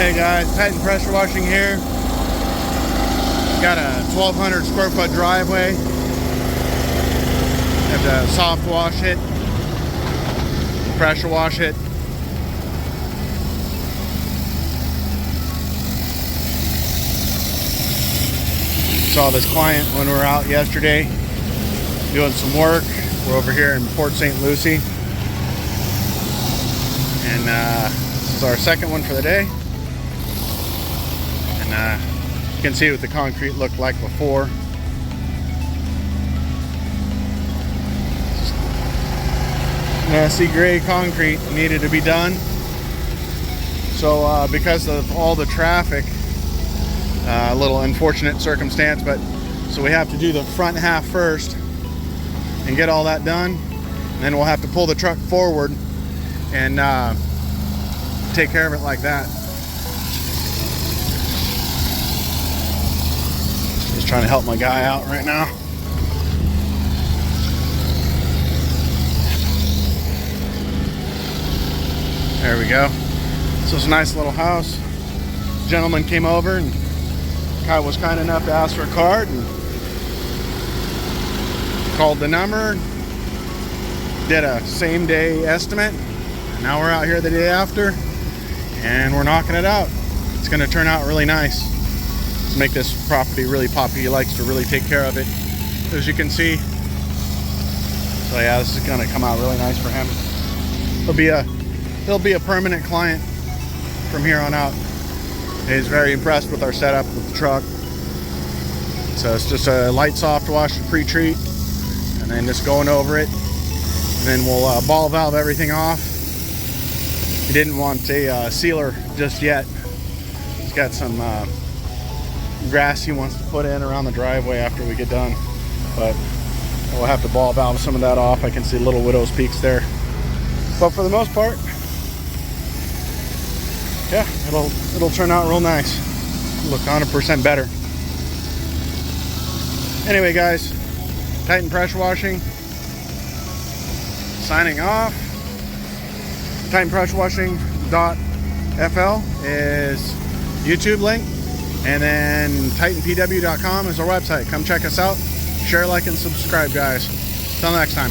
Hey guys, Titan pressure washing here. Got a 1,200 square foot driveway. Have to soft wash it, pressure wash it. Saw this client when we were out yesterday doing some work. We're over here in Port St. Lucie, and this is our second one for the day. And you can see what the concrete looked like before. Nasty gray concrete needed to be done. So because of all the traffic, a little unfortunate circumstance, but so we have to do the front half first and get all that done, and then we'll have to pull the truck forward and take care of it like that. Just trying to help my guy out right now. There we go. So it's a nice little house. Gentleman came over and guy was kind enough to ask for a card and called the number, did a same day estimate. Now we're out here the day after and we're knocking it out. It's going to turn out really nice. Let's make this property really poppy. He likes to really take care of it, as you can see. So yeah, this is going to come out really nice for him. He'll be a permanent client from here on out. He's very impressed with our setup with the truck. So it's just a light soft wash, pre-treat, and then just going over it. And then we'll ball valve everything off. He didn't want a sealer just yet. He's got some grass he wants to put in around the driveway after we get done. But we'll have to ball valve some of that off. I can see little widow's peaks there. But for the most part, yeah, it'll turn out real nice. Look 100% better. Anyway, guys, Titan pressure washing signing off. TitanPressureWashing.fl is YouTube link, and then TitanPW.com is our website. Come check us out. Share, like, and subscribe, guys. Till next time.